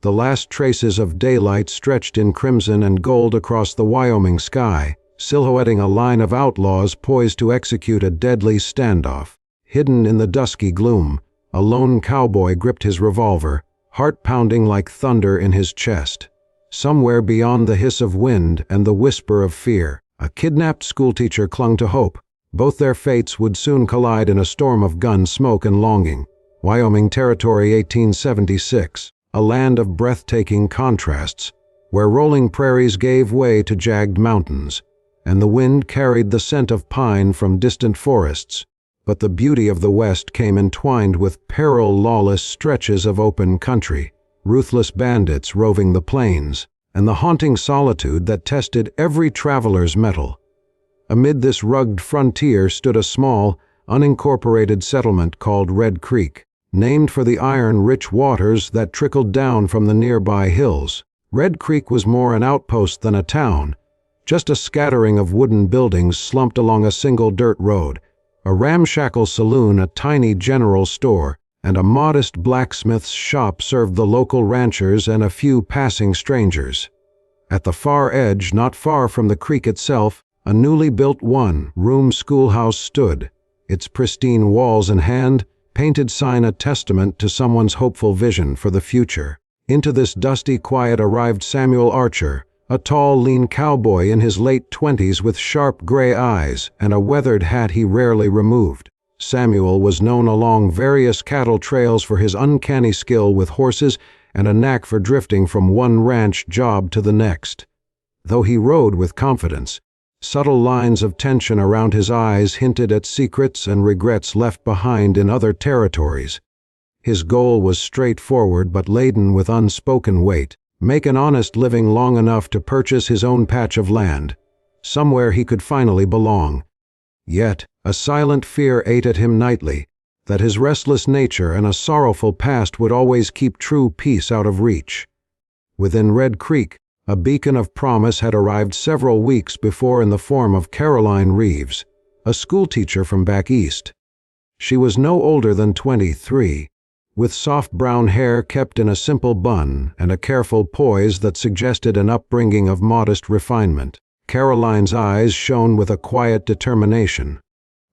The last traces of daylight stretched in crimson and gold across the Wyoming sky, silhouetting a line of outlaws poised to execute a deadly standoff. Hidden in the dusky gloom, a lone cowboy gripped his revolver, heart pounding like thunder in his chest. Somewhere beyond the hiss of wind and the whisper of fear, a kidnapped schoolteacher clung to hope. Both their fates would soon collide in a storm of gun smoke and longing. Wyoming Territory, 1876, a land of breathtaking contrasts, where rolling prairies gave way to jagged mountains, and the wind carried the scent of pine from distant forests. But the beauty of the West came entwined with peril, lawless stretches of open country, ruthless bandits roving the plains, and the haunting solitude that tested every traveler's mettle. Amid this rugged frontier stood a small, unincorporated settlement called Red Creek, named for the iron-rich waters that trickled down from the nearby hills. Red Creek was more an outpost than a town, just a scattering of wooden buildings slumped along a single dirt road. A ramshackle saloon, a tiny general store, and a modest blacksmith's shop served the local ranchers and a few passing strangers. At the far edge, not far from the creek itself, a newly built one-room schoolhouse stood, its pristine walls in hand, painted sign a testament to someone's hopeful vision for the future. Into this dusty quiet arrived Samuel Archer, a tall, lean cowboy in his late 20s with sharp gray eyes and a weathered hat he rarely removed. Samuel was known along various cattle trails for his uncanny skill with horses and a knack for drifting from one ranch job to the next. Though he rode with confidence, subtle lines of tension around his eyes hinted at secrets and regrets left behind in other territories. His goal was straightforward but laden with unspoken weight: make an honest living long enough to purchase his own patch of land, somewhere he could finally belong. Yet, a silent fear ate at him nightly, that his restless nature and a sorrowful past would always keep true peace out of reach. Within Red Creek, a beacon of promise had arrived several weeks before in the form of Caroline Reeves, a schoolteacher from back east. She was no older than 23, with soft brown hair kept in a simple bun and a careful poise that suggested an upbringing of modest refinement. Caroline's eyes shone with a quiet determination,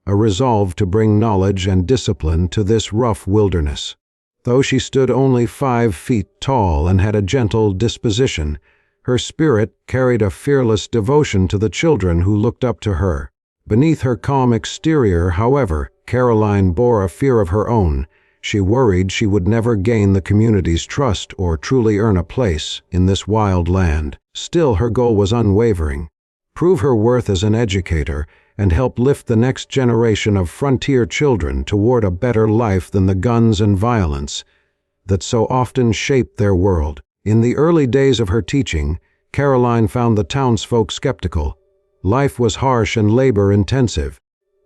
a resolve to bring knowledge and discipline to this rough wilderness. Though she stood only 5 feet tall and had a gentle disposition, her spirit carried a fearless devotion to the children who looked up to her. Beneath her calm exterior, however, Caroline bore a fear of her own. She worried she would never gain the community's trust or truly earn a place in this wild land. Still, her goal was unwavering: prove her worth as an educator and help lift the next generation of frontier children toward a better life than the guns and violence that so often shaped their world. In the early days of her teaching, Caroline found the townsfolk skeptical. Life was harsh and labor-intensive.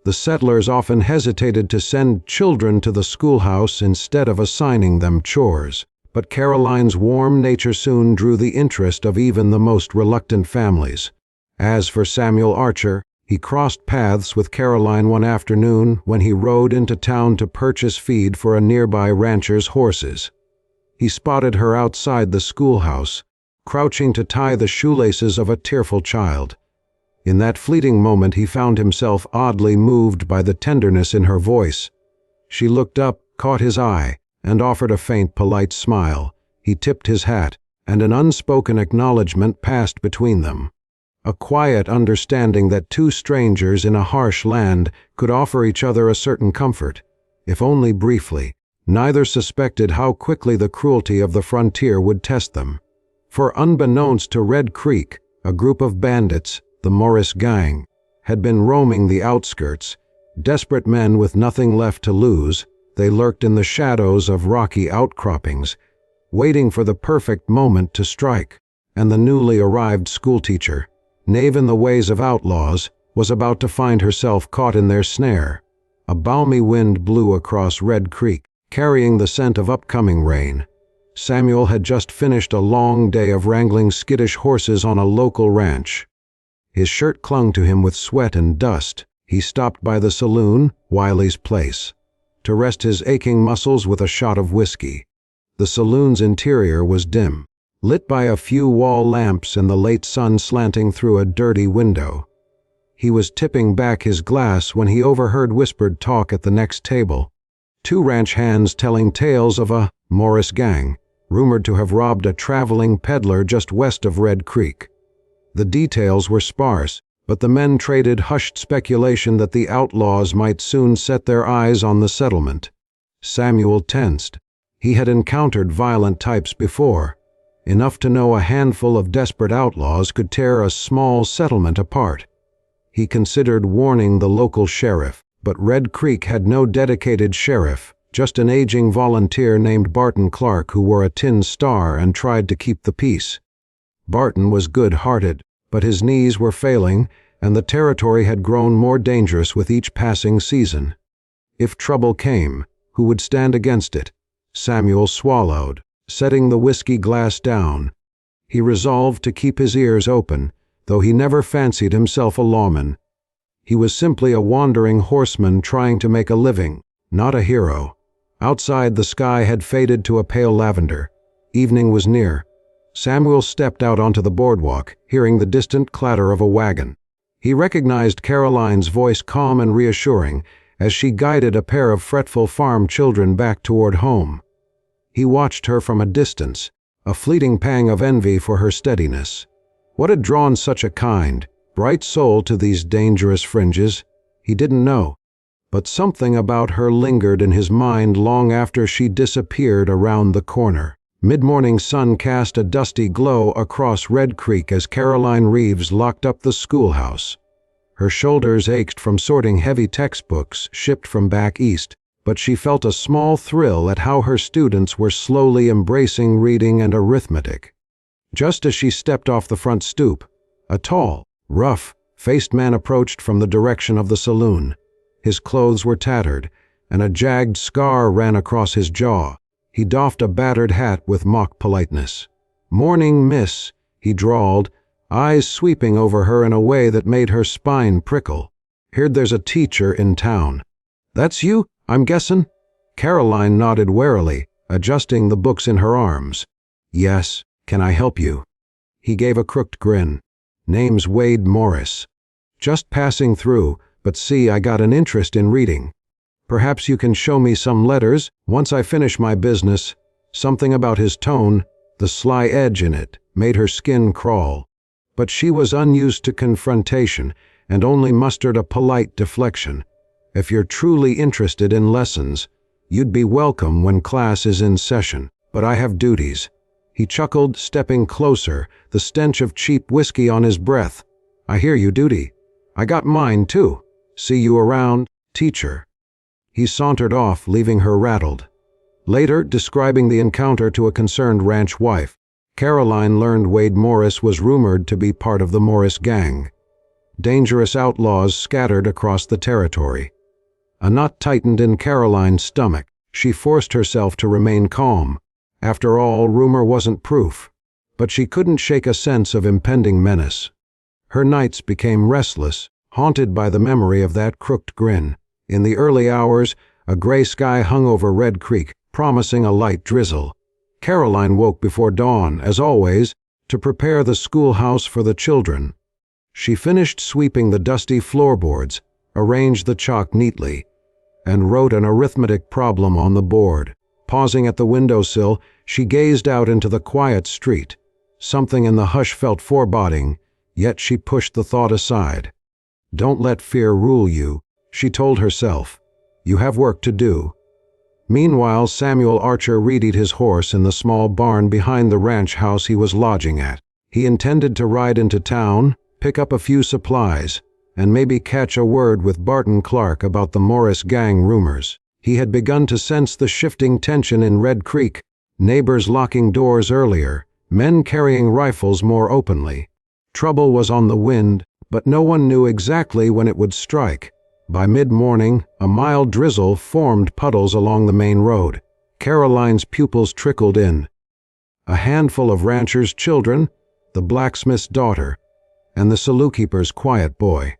The settlers often hesitated to send children to the schoolhouse instead of assigning them chores. But Caroline's warm nature soon drew the interest of even the most reluctant families. As for Samuel Archer, he crossed paths with Caroline one afternoon when he rode into town to purchase feed for a nearby rancher's horses. He spotted her outside the schoolhouse, crouching to tie the shoelaces of a tearful child. In that fleeting moment he found himself oddly moved by the tenderness in her voice. She looked up, caught his eye, and offered a faint, polite smile. He tipped his hat, and an unspoken acknowledgement passed between them. A quiet understanding that two strangers in a harsh land could offer each other a certain comfort, if only briefly. Neither suspected how quickly the cruelty of the frontier would test them. For unbeknownst to Red Creek, a group of bandits, the Morris Gang, had been roaming the outskirts. Desperate men with nothing left to lose, they lurked in the shadows of rocky outcroppings, waiting for the perfect moment to strike. And the newly arrived schoolteacher, knave in the ways of outlaws, was about to find herself caught in their snare. A balmy wind blew across Red Creek, carrying the scent of upcoming rain. Samuel had just finished a long day of wrangling skittish horses on a local ranch. His shirt clung to him with sweat and dust. He stopped by the saloon, Wiley's Place, to rest his aching muscles with a shot of whiskey. The saloon's interior was dim, lit by a few wall lamps and the late sun slanting through a dirty window. He was tipping back his glass when he overheard whispered talk at the next table. Two ranch hands telling tales of a Morris gang, rumored to have robbed a traveling peddler just west of Red Creek. The details were sparse, but the men traded hushed speculation that the outlaws might soon set their eyes on the settlement. Samuel tensed. He had encountered violent types before, enough to know a handful of desperate outlaws could tear a small settlement apart. He considered warning the local sheriff, but Red Creek had no dedicated sheriff, just an aging volunteer named Barton Clark who wore a tin star and tried to keep the peace. Barton was good-hearted, but his knees were failing, and the territory had grown more dangerous with each passing season. If trouble came, who would stand against it? Samuel swallowed, setting the whiskey glass down. He resolved to keep his ears open, though he never fancied himself a lawman. He was simply a wandering horseman trying to make a living, not a hero. Outside, the sky had faded to a pale lavender. Evening was near. Samuel stepped out onto the boardwalk, hearing the distant clatter of a wagon. He recognized Caroline's voice, calm and reassuring, as she guided a pair of fretful farm children back toward home. He watched her from a distance, a fleeting pang of envy for her steadiness. What had drawn such a kind, bright soul to these dangerous fringes? He didn't know, but something about her lingered in his mind long after she disappeared around the corner. Mid-morning sun cast a dusty glow across Red Creek as Caroline Reeves locked up the schoolhouse. Her shoulders ached from sorting heavy textbooks shipped from back east, but she felt a small thrill at how her students were slowly embracing reading and arithmetic. Just as she stepped off the front stoop, a tall, rough-faced man approached from the direction of the saloon. His clothes were tattered, and a jagged scar ran across his jaw. He doffed a battered hat with mock politeness. "Morning, miss," he drawled, eyes sweeping over her in a way that made her spine prickle. "Heard there's a teacher in town." "That's you, I'm guessing?" Caroline nodded warily, adjusting the books in her arms. "Yes, can I help you?" He gave a crooked grin. "Name's Wade Morris. Just passing through, but see, I got an interest in reading. Perhaps you can show me some letters once I finish my business." Something about his tone, the sly edge in it, made her skin crawl. But she was unused to confrontation and only mustered a polite deflection. "If you're truly interested in lessons, you'd be welcome when class is in session, but I have duties." He chuckled, stepping closer, the stench of cheap whiskey on his breath. "I hear you, duty. I got mine, too. See you around, teacher." He sauntered off, leaving her rattled. Later, describing the encounter to a concerned ranch wife, Caroline learned Wade Morris was rumored to be part of the Morris gang. Dangerous outlaws scattered across the territory. A knot tightened in Caroline's stomach. She forced herself to remain calm. After all, rumor wasn't proof. But she couldn't shake a sense of impending menace. Her nights became restless, haunted by the memory of that crooked grin. In the early hours, a gray sky hung over Red Creek, promising a light drizzle. Caroline woke before dawn, as always, to prepare the schoolhouse for the children. She finished sweeping the dusty floorboards, arranged the chalk neatly, and wrote an arithmetic problem on the board. Pausing at the windowsill, she gazed out into the quiet street. Something in the hush felt foreboding, yet she pushed the thought aside. "Don't let fear rule you," she told herself. "You have work to do." Meanwhile, Samuel Archer readied his horse in the small barn behind the ranch house he was lodging at. He intended to ride into town, pick up a few supplies, and maybe catch a word with Barton Clark about the Morris gang rumors. He had begun to sense the shifting tension in Red Creek, neighbors locking doors earlier, men carrying rifles more openly. Trouble was on the wind, but no one knew exactly when it would strike. By mid-morning, a mild drizzle formed puddles along the main road. Caroline's pupils trickled in. A handful of ranchers' children, the blacksmith's daughter, and the saloon-keeper's quiet boy.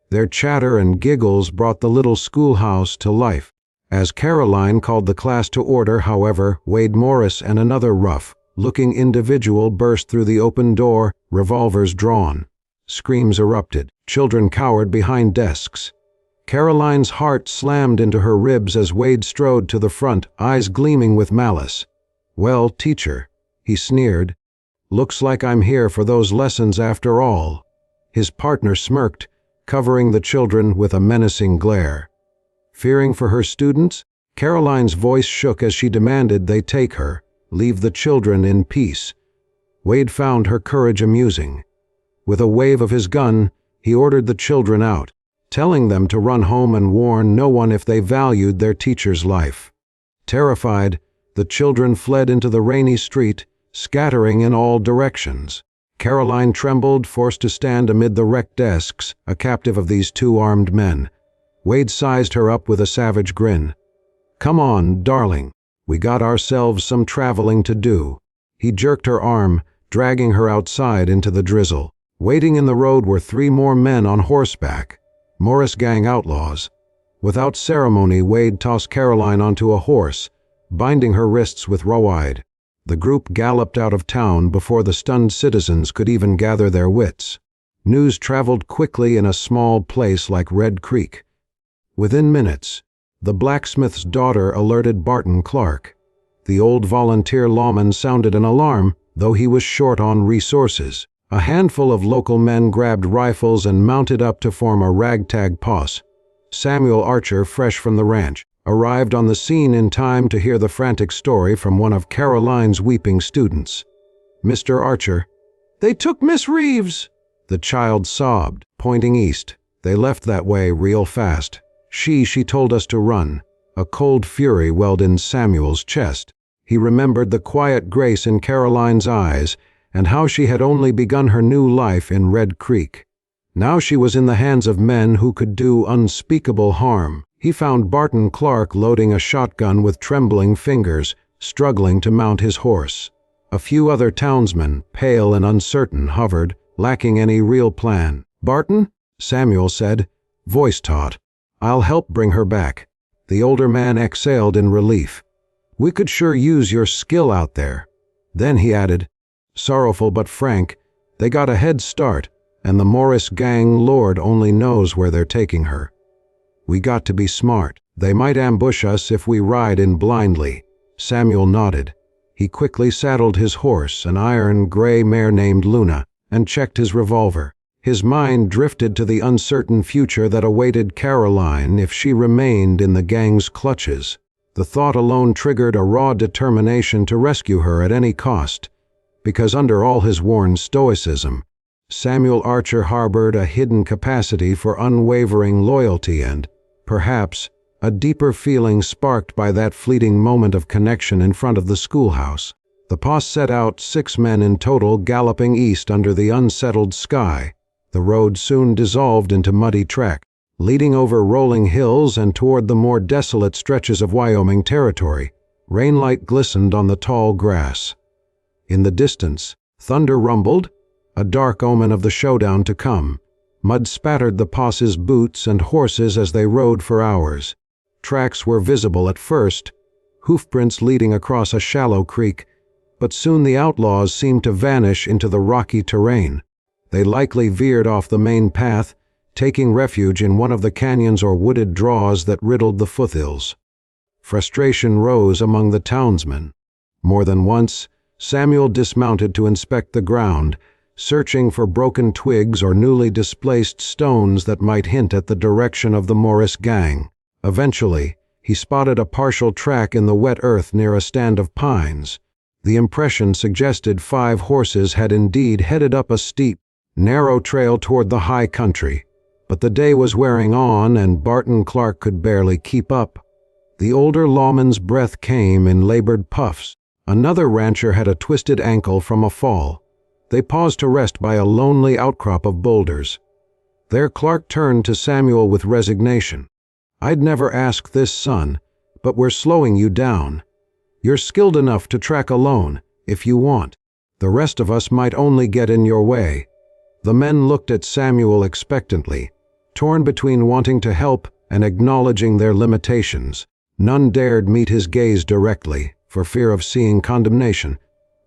Their chatter and giggles brought the little schoolhouse to life. As Caroline called the class to order, however, Wade Morris and another rough-looking individual burst through the open door, revolvers drawn. Screams erupted. Children cowered behind desks. Caroline's heart slammed into her ribs as Wade strode to the front, eyes gleaming with malice. "Well, teacher," he sneered, "looks like I'm here for those lessons after all." His partner smirked, covering the children with a menacing glare. Fearing for her students, Caroline's voice shook as she demanded they take her, leave the children in peace. Wade found her courage amusing. With a wave of his gun, he ordered the children out, telling them to run home and warn no one if they valued their teacher's life. Terrified, the children fled into the rainy street, scattering in all directions. Caroline trembled, forced to stand amid the wrecked desks, a captive of these two armed men. Wade sized her up with a savage grin. "Come on, darling. We got ourselves some traveling to do." He jerked her arm, dragging her outside into the drizzle. Waiting in the road were 3 more men on horseback, Morris gang outlaws. Without ceremony, Wade tossed Caroline onto a horse, binding her wrists with rawhide. The group galloped out of town before the stunned citizens could even gather their wits. News traveled quickly in a small place like Red Creek. Within minutes, the blacksmith's daughter alerted Barton Clark. The old volunteer lawman sounded an alarm, though he was short on resources. A handful of local men grabbed rifles and mounted up to form a ragtag posse. Samuel Archer, fresh from the ranch, arrived on the scene in time to hear the frantic story from one of Caroline's weeping students. "Mr. Archer." "They took Miss Reeves," the child sobbed, pointing east. "They left that way real fast. She told us to run." A cold fury welled in Samuel's chest. He remembered the quiet grace in Caroline's eyes and how she had only begun her new life in Red Creek. Now she was in the hands of men who could do unspeakable harm. He found Barton Clark loading a shotgun with trembling fingers, struggling to mount his horse. A few other townsmen, pale and uncertain, hovered, lacking any real plan. "Barton," Samuel said, voice taut, "I'll help bring her back." The older man exhaled in relief. "We could sure use your skill out there." Then he added, sorrowful but frank, "They got a head start, and the Morris gang lord only knows where they're taking her. We got to be smart. They might ambush us if we ride in blindly." Samuel nodded. He quickly saddled his horse, an iron gray mare named Luna, and checked his revolver. His mind drifted to the uncertain future that awaited Caroline if she remained in the gang's clutches. The thought alone triggered a raw determination to rescue her at any cost. Because under all his worn stoicism, Samuel Archer harbored a hidden capacity for unwavering loyalty and, perhaps, a deeper feeling sparked by that fleeting moment of connection in front of the schoolhouse. The posse set out, 6 men in total, galloping east under the unsettled sky. The road soon dissolved into muddy track, leading over rolling hills and toward the more desolate stretches of Wyoming territory. Rainlight glistened on the tall grass. In the distance, thunder rumbled, a dark omen of the showdown to come. Mud spattered the posse's boots and horses as they rode for hours. Tracks were visible at first, hoofprints leading across a shallow creek, but soon the outlaws seemed to vanish into the rocky terrain. They likely veered off the main path, taking refuge in one of the canyons or wooded draws that riddled the foothills. Frustration rose among the townsmen. More than once, Samuel dismounted to inspect the ground, searching for broken twigs or newly displaced stones that might hint at the direction of the Morris gang. Eventually, he spotted a partial track in the wet earth near a stand of pines. The impression suggested 5 horses had indeed headed up a steep, narrow trail toward the high country. But the day was wearing on, and Barton Clark could barely keep up. The older lawman's breath came in labored puffs. Another rancher had a twisted ankle from a fall. They paused to rest by a lonely outcrop of boulders. There Clark turned to Samuel with resignation. "I'd never ask this, son, but we're slowing you down. You're skilled enough to track alone, if you want. The rest of us might only get in your way." The men looked at Samuel expectantly, torn between wanting to help and acknowledging their limitations. None dared meet his gaze directly, for fear of seeing condemnation,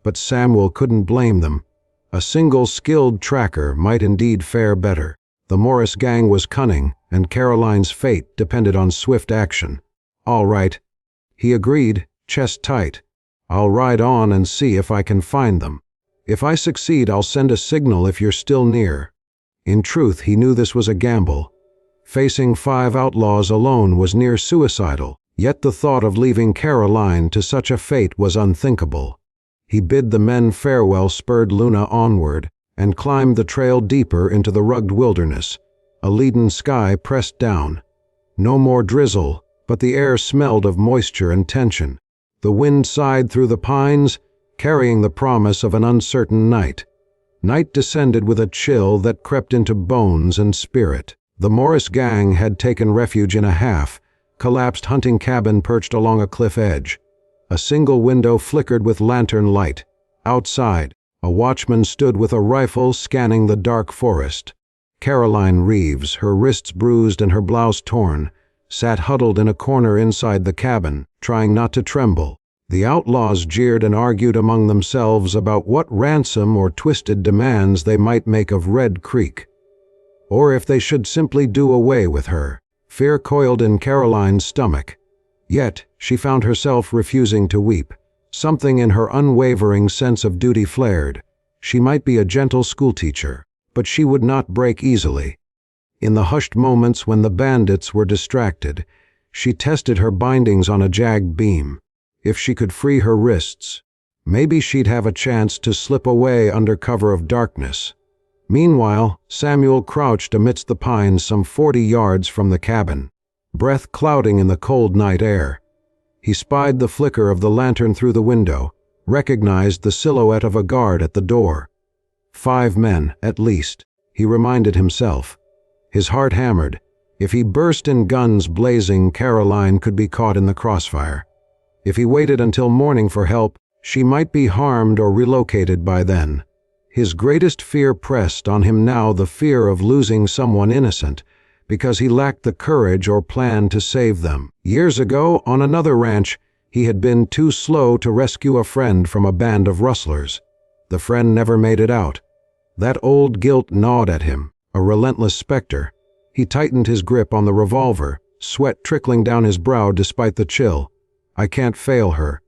but Samuel couldn't blame them. A single skilled tracker might indeed fare better. The Morris gang was cunning, and Caroline's fate depended on swift action. "All right," he agreed, chest tight. "I'll ride on and see if I can find them. If I succeed, I'll send a signal if you're still near." In truth, he knew this was a gamble. Facing 5 outlaws alone was near suicidal, yet the thought of leaving Caroline to such a fate was unthinkable. He bid the men farewell, spurred Luna onward, and climbed the trail deeper into the rugged wilderness. A leaden sky pressed down. No more drizzle, but the air smelled of moisture and tension. The wind sighed through the pines, carrying the promise of an uncertain night. Night descended with a chill that crept into bones and spirit. The Morris gang had taken refuge in a half-collapsed hunting cabin perched along a cliff edge. A single window flickered with lantern light. Outside, a watchman stood with a rifle scanning the dark forest. Caroline Reeves, her wrists bruised and her blouse torn, sat huddled in a corner inside the cabin, trying not to tremble. The outlaws jeered and argued among themselves about what ransom or twisted demands they might make of Red Creek, or if they should simply do away with her. Fear coiled in Caroline's stomach. Yet she found herself refusing to weep. Something in her unwavering sense of duty flared. She might be a gentle schoolteacher, but she would not break easily. In the hushed moments when the bandits were distracted, she tested her bindings on a jagged beam. If she could free her wrists, maybe she'd have a chance to slip away under cover of darkness. Meanwhile, Samuel crouched amidst the pines some 40 yards from the cabin, breath clouding in the cold night air. He spied the flicker of the lantern through the window, recognized the silhouette of a guard at the door. 5 men, at least, he reminded himself. His heart hammered. If he burst in guns blazing, Caroline could be caught in the crossfire. If he waited until morning for help, she might be harmed or relocated by then. His greatest fear pressed on him now, the fear of losing someone innocent, because he lacked the courage or plan to save them. Years ago, on another ranch, he had been too slow to rescue a friend from a band of rustlers. The friend never made it out. That old guilt gnawed at him, a relentless specter. He tightened his grip on the revolver, sweat trickling down his brow despite the chill. "I can't fail her.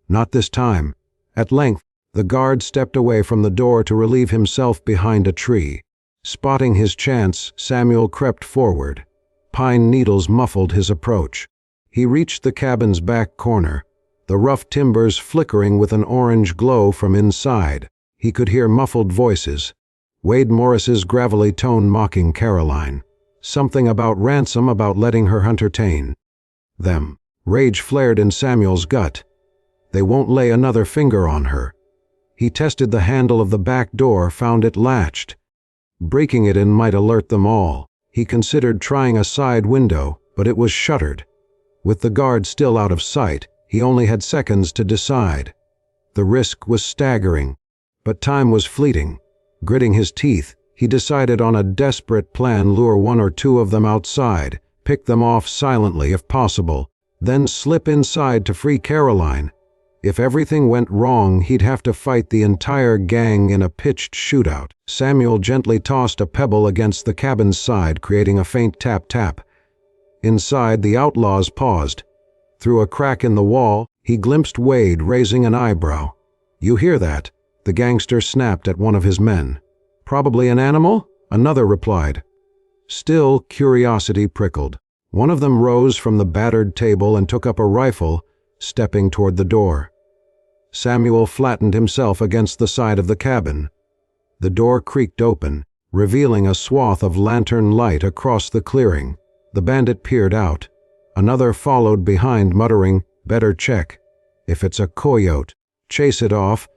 Not this time." At length, the guard stepped away from the door to relieve himself behind a tree. Spotting his chance, Samuel crept forward. Pine needles muffled his approach. He reached the cabin's back corner, the rough timbers flickering with an orange glow from inside. He could hear muffled voices. Wade Morris's gravelly tone mocking Caroline. Something about ransom, about letting her entertain them. Rage flared in Samuel's gut. They won't lay another finger on her. He tested the handle of the back door, found it latched. Breaking it in might alert them all. He considered trying a side window, but it was shuttered. With the guard still out of sight, he only had seconds to decide. The risk was staggering, but time was fleeting. Gritting his teeth, he decided on a desperate plan: lure 1 or 2 of them outside, pick them off silently if possible, then slip inside to free Caroline. If everything went wrong, he'd have to fight the entire gang in a pitched shootout. Samuel gently tossed a pebble against the cabin's side, creating a faint tap-tap. Inside, the outlaws paused. Through a crack in the wall, he glimpsed Wade raising an eyebrow. "You hear that?" The gangster snapped at one of his men. "Probably an animal?" Another replied. Still, curiosity prickled. One of them rose from the battered table and took up a rifle, stepping toward the door. Samuel flattened himself against the side of the cabin. The door creaked open, revealing a swath of lantern light across the clearing. The bandit peered out. Another followed behind, muttering, "Better check. If it's a coyote, chase it off."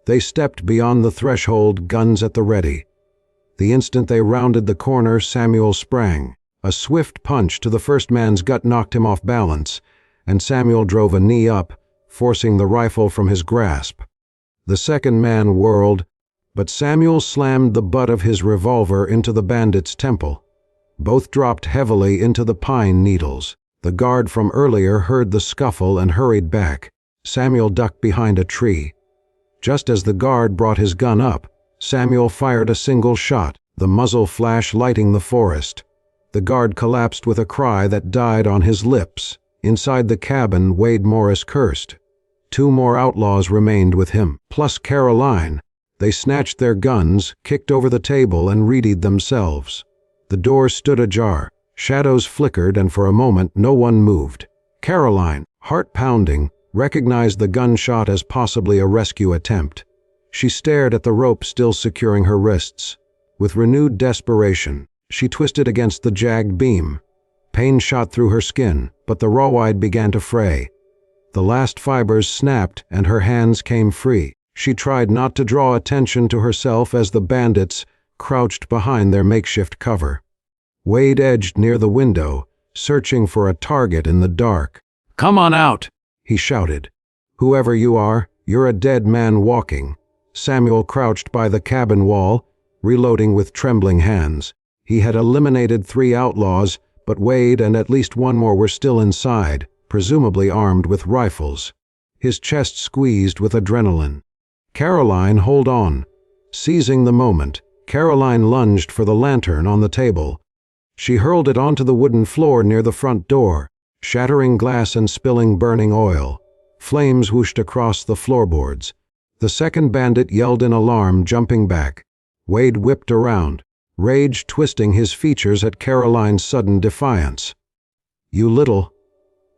They stepped beyond the threshold, guns at the ready. The instant they rounded the corner, Samuel sprang. A swift punch to the first man's gut knocked him off balance, and Samuel drove a knee up, forcing the rifle from his grasp. The second man whirled, but Samuel slammed the butt of his revolver into the bandit's temple. Both dropped heavily into the pine needles. The guard from earlier heard the scuffle and hurried back. Samuel ducked behind a tree. Just as the guard brought his gun up, Samuel fired a single shot, the muzzle flash lighting the forest. The guard collapsed with a cry that died on his lips. Inside the cabin, Wade Morris cursed. 2 more outlaws remained with him, plus Caroline. They snatched their guns, kicked over the table, and readied themselves. The door stood ajar. Shadows flickered, and for a moment no one moved. Caroline, heart pounding, recognized the gunshot as possibly a rescue attempt. She stared at the rope still securing her wrists. With renewed desperation, she twisted against the jagged beam. Pain shot through her skin, but the rawhide began to fray. The last fibers snapped and her hands came free. She tried not to draw attention to herself as the bandits crouched behind their makeshift cover. Wade edged near the window, searching for a target in the dark. "Come on out!" he shouted. "Whoever you are, you're a dead man walking." Samuel crouched by the cabin wall, reloading with trembling hands. He had eliminated 3 outlaws, but Wade and at least 1 more were still inside, presumably armed with rifles. His chest squeezed with adrenaline. "Caroline, hold on." Seizing the moment, Caroline lunged for the lantern on the table. She hurled it onto the wooden floor near the front door, shattering glass and spilling burning oil. Flames whooshed across the floorboards. The second bandit yelled in alarm, jumping back. Wade whipped around, rage twisting his features at Caroline's sudden defiance. "You little—"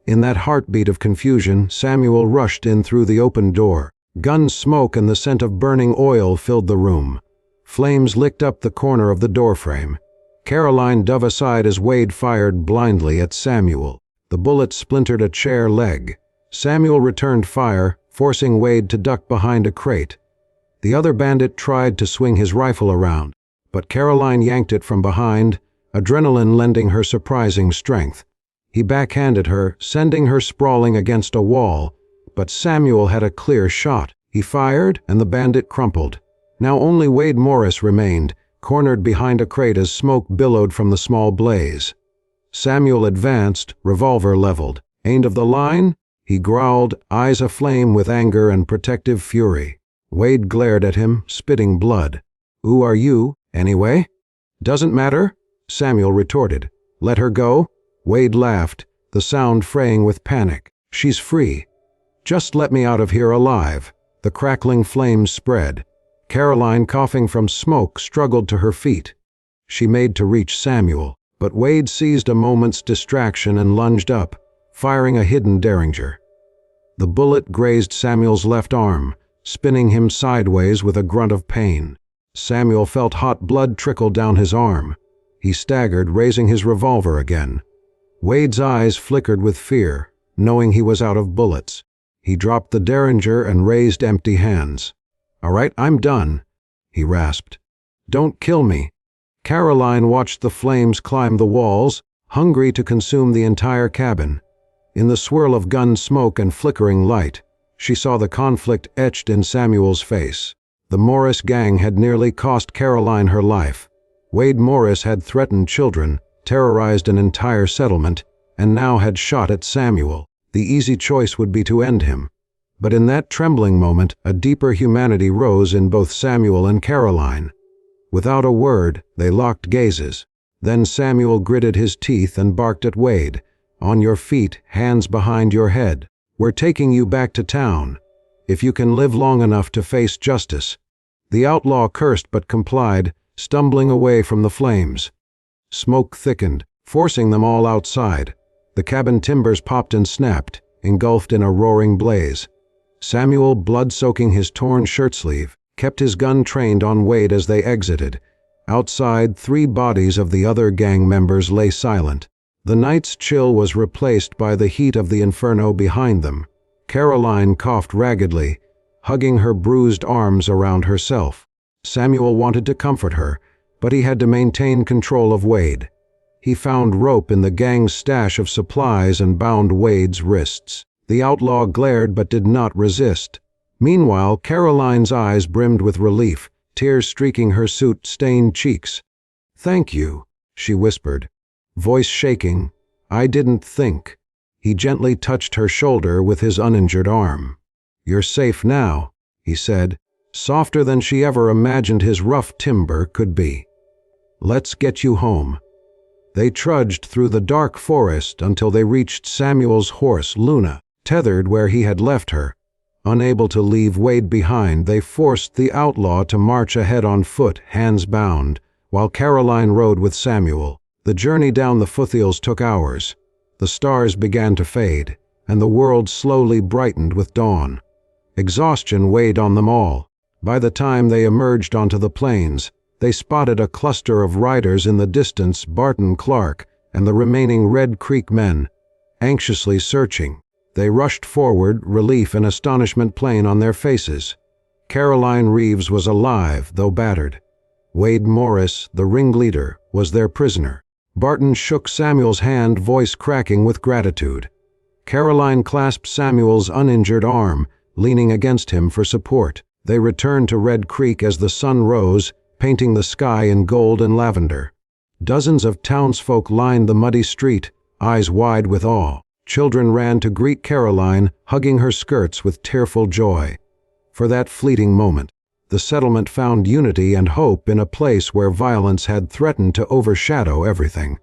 In that heartbeat of confusion, Samuel rushed in through the open door. Gun smoke and the scent of burning oil filled the room. Flames licked up the corner of the doorframe. Caroline dove aside as Wade fired blindly at Samuel. The bullet splintered a chair leg. Samuel returned fire, forcing Wade to duck behind a crate. The other bandit tried to swing his rifle around, but Caroline yanked it from behind, adrenaline lending her surprising strength. He backhanded her, sending her sprawling against a wall, but Samuel had a clear shot. He fired, and the bandit crumpled. Now only Wade Morris remained, cornered behind a crate as smoke billowed from the small blaze. Samuel advanced, revolver leveled. "End of the line?" he growled, eyes aflame with anger and protective fury. Wade glared at him, spitting blood. "Who are you, anyway?" "Doesn't matter," Samuel retorted. "Let her go?" Wade laughed, the sound fraying with panic. "She's free. Just let me out of here alive." The crackling flames spread. Caroline, coughing from smoke, struggled to her feet. She made to reach Samuel, but Wade seized a moment's distraction and lunged up, firing a hidden derringer. The bullet grazed Samuel's left arm, spinning him sideways with a grunt of pain. Samuel felt hot blood trickle down his arm. He staggered, raising his revolver again. Wade's eyes flickered with fear, knowing he was out of bullets. He dropped the derringer and raised empty hands. "All right, I'm done," he rasped. "Don't kill me." Caroline watched the flames climb the walls, hungry to consume the entire cabin. In the swirl of gun smoke and flickering light, she saw the conflict etched in Samuel's face. The Morris gang had nearly cost Caroline her life. Wade Morris had threatened children, terrorized an entire settlement, and now had shot at Samuel. The easy choice would be to end him. But in that trembling moment, a deeper humanity rose in both Samuel and Caroline. Without a word, they locked gazes. Then Samuel gritted his teeth and barked at Wade. "On your feet, hands behind your head. We're taking you back to town, if you can live long enough to face justice." The outlaw cursed but complied, stumbling away from the flames. Smoke thickened, forcing them all outside. The cabin timbers popped and snapped, engulfed in a roaring blaze. Samuel, blood-soaking his torn shirt-sleeve, kept his gun trained on Wade as they exited. Outside, 3 bodies of the other gang members lay silent. The night's chill was replaced by the heat of the inferno behind them. Caroline coughed raggedly, hugging her bruised arms around herself. Samuel wanted to comfort her, but he had to maintain control of Wade. He found rope in the gang's stash of supplies and bound Wade's wrists. The outlaw glared but did not resist. Meanwhile, Caroline's eyes brimmed with relief, tears streaking her soot-stained cheeks. "Thank you," she whispered, voice shaking, I didn't think." He gently touched her shoulder with his uninjured arm. "You're safe now," he said, softer than she ever imagined his rough timber could be. "Let's get you home." They trudged through the dark forest until they reached Samuel's horse, Luna, tethered where he had left her. Unable to leave Wade behind, they forced the outlaw to march ahead on foot, hands bound, while Caroline rode with Samuel. The journey down the foothills took hours. The stars began to fade, and the world slowly brightened with dawn. Exhaustion weighed on them all. By the time they emerged onto the plains, they spotted a cluster of riders in the distance, Barton Clark and the remaining Red Creek men, anxiously searching. They rushed forward, relief and astonishment plain on their faces. Caroline Reeves was alive, though battered. Wade Morris, the ringleader, was their prisoner. Barton shook Samuel's hand, voice cracking with gratitude. Caroline clasped Samuel's uninjured arm, leaning against him for support. They returned to Red Creek as the sun rose, painting the sky in gold and lavender. Dozens of townsfolk lined the muddy street, eyes wide with awe. Children ran to greet Caroline, hugging her skirts with tearful joy. For that fleeting moment, the settlement found unity and hope in a place where violence had threatened to overshadow everything.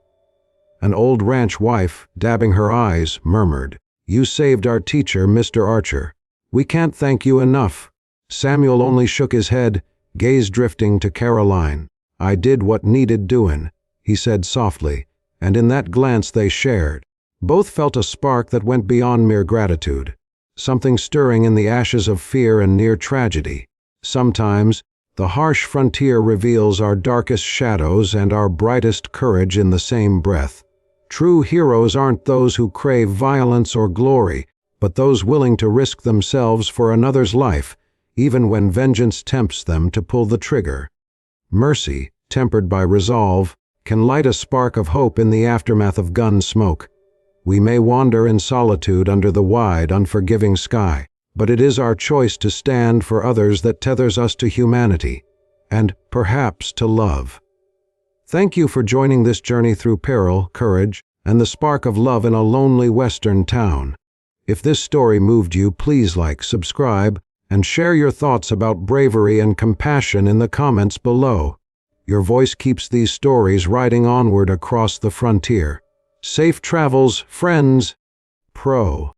An old ranch wife, dabbing her eyes, murmured, "You saved our teacher, Mr. Archer. We can't thank you enough." Samuel only shook his head, gaze drifting to Caroline. "I did what needed doing," he said softly, and in that glance they shared. Both felt a spark that went beyond mere gratitude, something stirring in the ashes of fear and near tragedy. Sometimes, the harsh frontier reveals our darkest shadows and our brightest courage in the same breath. True heroes aren't those who crave violence or glory, but those willing to risk themselves for another's life, even when vengeance tempts them to pull the trigger. Mercy, tempered by resolve, can light a spark of hope in the aftermath of gun smoke. We may wander in solitude under the wide, unforgiving sky, but it is our choice to stand for others that tethers us to humanity, and perhaps to love. Thank you for joining this journey through peril, courage, and the spark of love in a lonely western town. If this story moved you, please like, subscribe, and share your thoughts about bravery and compassion in the comments below. Your voice keeps these stories riding onward across the frontier. Safe travels, friends. Pro.